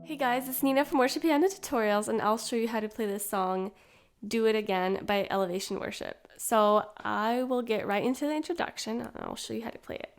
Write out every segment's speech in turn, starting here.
Hey guys, it's Nina from Worship Piano Tutorials, and I'll show you how to play this song, Do It Again by Elevation Worship. So I will get right into the introduction and I'll show you how to play it.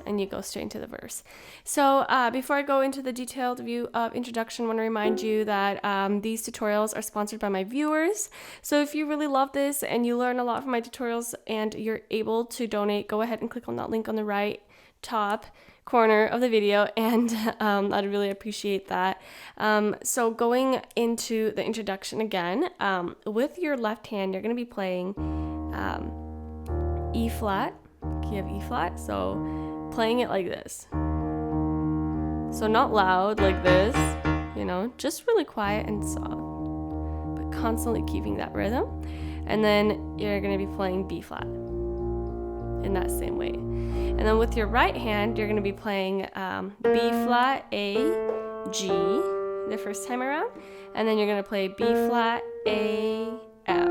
And you go straight into the verse. So before I go into the detailed view of introduction, I want to remind you that these tutorials are sponsored by my viewers. So if you really love this and you learn a lot from my tutorials and you're able to donate, go ahead and click on that link on the right top corner of the video, and I'd really appreciate that. So going into the introduction again, with your left hand, you're going to be playing E flat, key of E flat. So playing it like this. So not loud like this, you know, just really quiet and soft, but constantly keeping that rhythm. And then you're going to be playing B flat in that same way. And then with your right hand, you're going to be playing B flat, A, G the first time around. And then you're going to play B flat, A, F.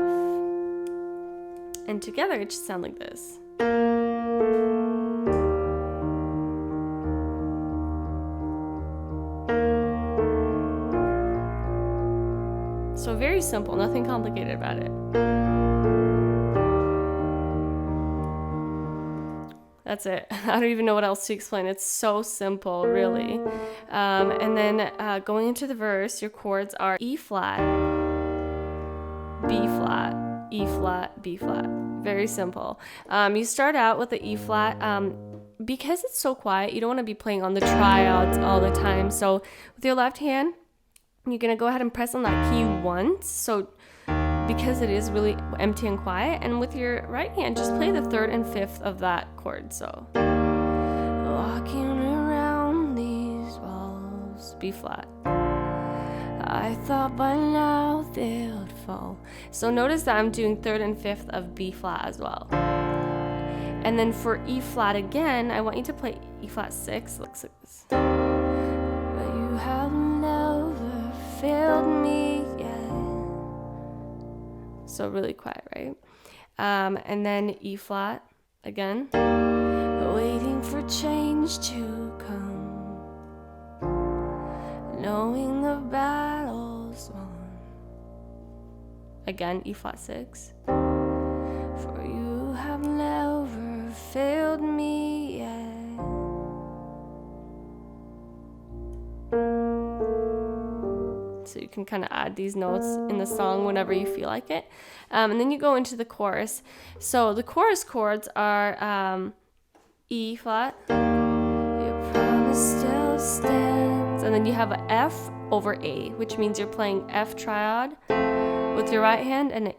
And together it should sound like this. So very simple, nothing complicated about it. That's it. I don't even know what else to explain. It's so simple, really. And then going into the verse, your chords are E flat, B flat, E flat, B flat. Very simple. You start out with the E flat. Because it's so quiet, you don't want to be playing on the triads all the time. So with your left hand, you're going to go ahead and press on that key once, so because it is really empty and quiet. And with your right hand, just play the third and fifth of that chord. So walking around these walls, B flat. I thought by now they'd fall. So notice that I'm doing third and fifth of B flat as well. And then for E flat again, I want you to play E flat 6. Looks like this. But you have never failed me yet. So really quiet, right? And then E flat again. Waiting for change to come, knowing the battle's won. Again, E flat 6. For you have never failed me yet. So you can kind of add these notes in the song whenever you feel like it. And then you go into the chorus. So the chorus chords are E flat, your promise still stands, and then you have an F over A, which means you're playing F triad with your right hand and an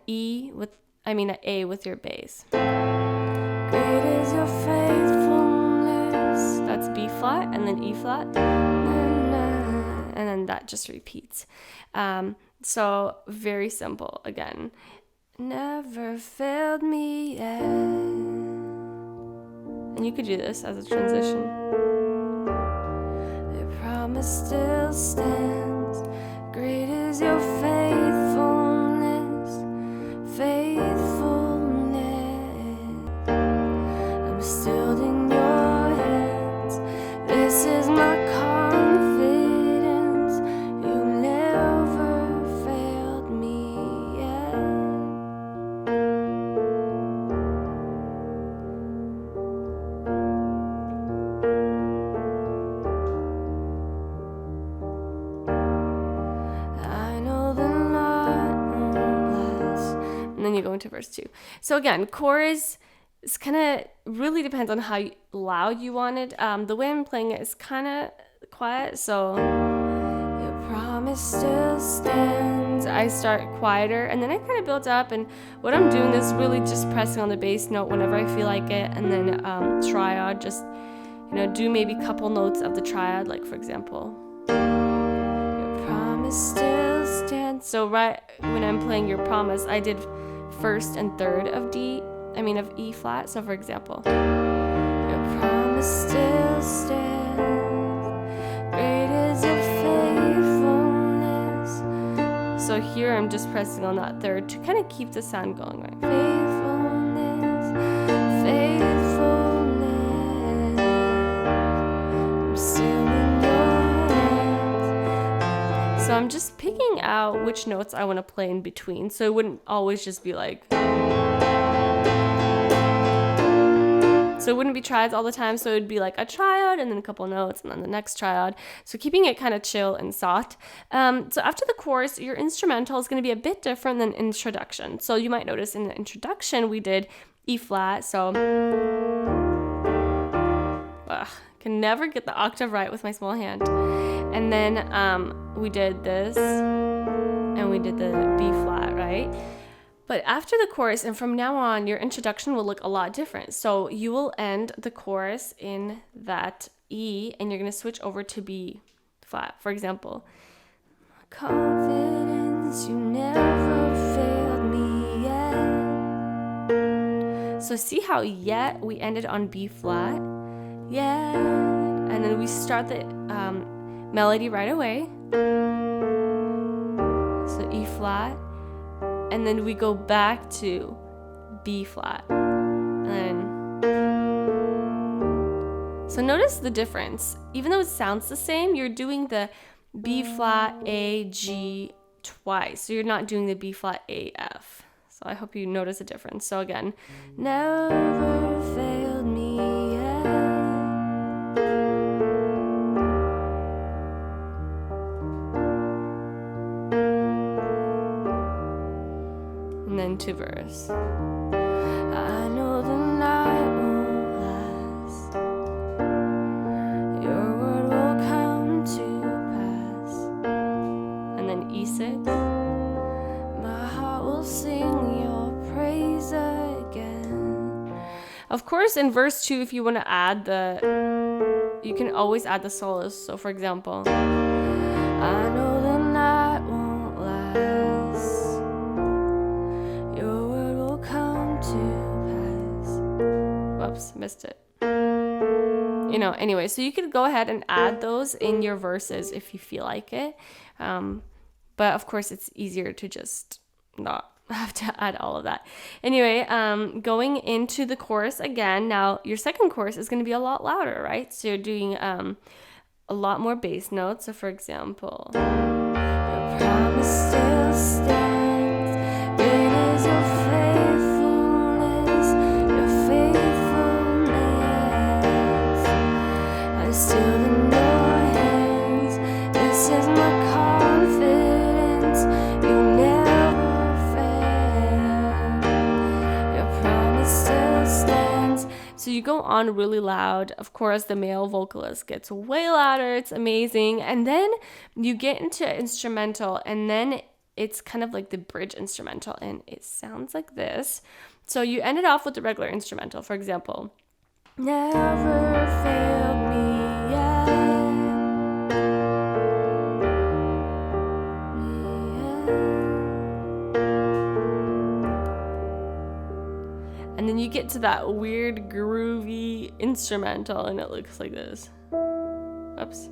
an A with your bass. Great is your faithfulness. That's B flat and then E flat. And then that just repeats. So very simple again. Never failed me yet. And you could do this as a transition. The promise still stands. Great is your faithfulness. Faithfulness. I'm still in your hands. This is my and then you go into verse 2. So again, chorus is kind of really depends on how loud you want it. The way I'm playing it is kind of quiet, so your promise still stands. I start quieter and then I kind of build up, and what I'm doing is really just pressing on the bass note whenever I feel like it, and then triad, just do maybe a couple notes of the triad, like for example, your promise still stands. left hand. So right when I'm playing Your Promise, I did first and third of of E flat. So for example, your promise still stands, great is your faithfulness. So here I'm just pressing on that third to kind of keep the sound going, right? Faithfulness, faithfulness, I'm still in your hands. So I'm just picking out which notes I want to play in between, so it wouldn't always just be like, so it wouldn't be triads all the time. So it'd be like a triad and then a couple notes and then the next triad. So keeping it kind of chill and soft. So after the chorus, your instrumental is going to be a bit different than introduction. So you might notice in the introduction, we did E flat. So can never get the octave right with my small hand. And then we did this and we did the B flat, right? But after the chorus and from now on, your introduction will look a lot different. So you will end the chorus in that E and you're going to switch over to B flat. For example, confidence, you never failed me yet. So see how yet we ended on B flat? Yet. And then we start the melody right away. So E flat. And then we go back to B flat. So notice the difference. Even though it sounds the same, you're doing the B flat, A, G twice. So you're not doing the B flat, A, F. So I hope you notice the difference. So again, never failed me yet. And then to verse. I know the night won't last. Your word will come to pass. And then E6. My heart will sing your praise again. Of course, in verse 2, if you want to add you can always add the solos. So for example, I know the night won't last. Your word will come to pass. Whoops, missed it. Anyway, so you could go ahead and add those in your verses if you feel like it. But of course, it's easier to just not have to add all of that. Anyway, going into the chorus again. Now, your second chorus is going to be a lot louder, right? So you're doing a lot more bass notes. So for example, your promise still stands. Great is your faithfulness, your faithfulness. I'm still in your hands. This is my confidence. You never fail. Your promise still stands. So you go on really loud. Of course, the male vocalist gets way louder. It's amazing. And then you get into instrumental, and then it's kind of like the bridge instrumental, and it sounds like this. So you ended off with the regular instrumental. For example, never failed me yet. And then you get to that weird groovy instrumental, and it looks like this. Oops.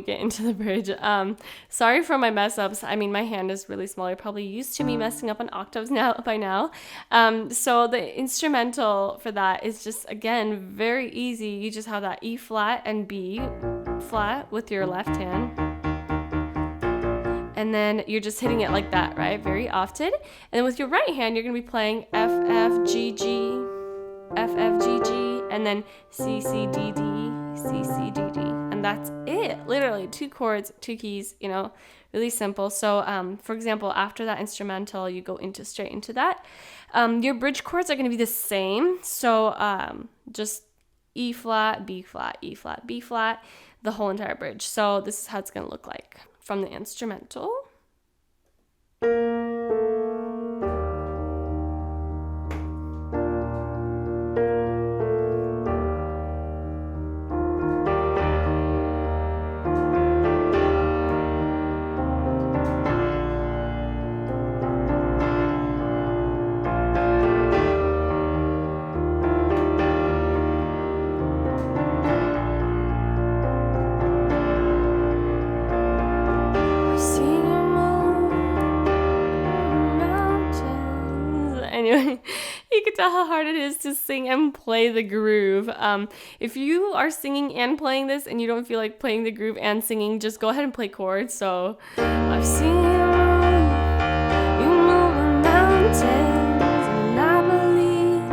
Get into the bridge. Sorry for my mess ups. I mean, my hand is really small. You're probably used to me messing up on octaves by now. So the instrumental for that is just, again, very easy. You just have that E flat and B flat with your left hand. And then you're just hitting it like that, right? Very often. And then with your right hand, you're going to be playing F, F, G, G, F, F, G, G, and then C, C, D, D, C, C, D, D. And that's it. Literally 2 chords, 2 keys, really simple. So for example, after that instrumental, you go straight into that. Your bridge chords are going to be the same. So just E flat, B flat, E flat, B flat. the whole entire bridge. So this is how it's going to look like from the instrumental. Anyway, you can tell how hard it is to sing and play the groove. If you are singing and playing this and you don't feel like playing the groove and singing, just go ahead and play chords. So I've seen you move the mountains, and I believe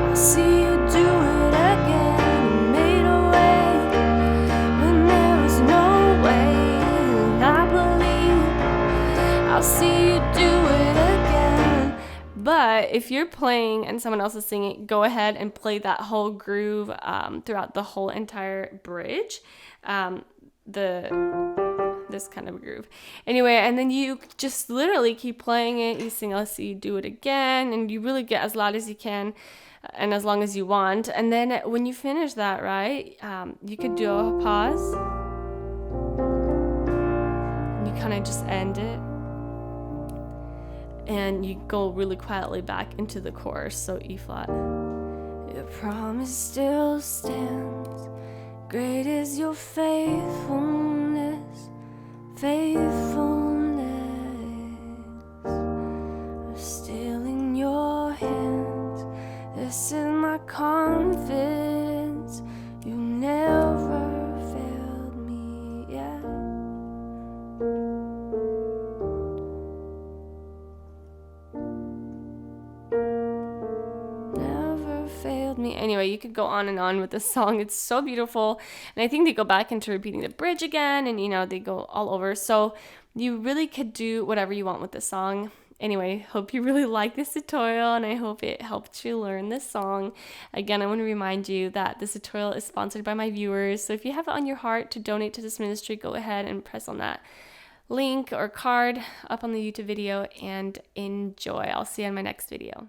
I'll see you do it again. You made a way when there was no way, and I believe I'll see you do it again. But if you're playing and someone else is singing, go ahead and play that whole groove throughout the whole entire bridge. This kind of a groove. Anyway, and then you just literally keep playing it. You sing, I'll see you do it again. And you really get as loud as you can and as long as you want. And then when you finish that, right, you could do a pause. And you kind of just end it. And you go really quietly back into the chorus. So E flat. Your promise still stands. Great is your faithfulness. Faithfulness. I'm still in your hands. This is my confidence. You never failed me yet. Failed me. Anyway, you could go on and on with this song. It's so beautiful. And I think they go back into repeating the bridge again, and they go all over. So you really could do whatever you want with this song. Anyway, hope you really like this tutorial, and I hope it helped you learn this song. Again, I want to remind you that this tutorial is sponsored by my viewers. So if you have it on your heart to donate to this ministry, go ahead and press on that link or card up on the YouTube video and enjoy. I'll see you in my next video.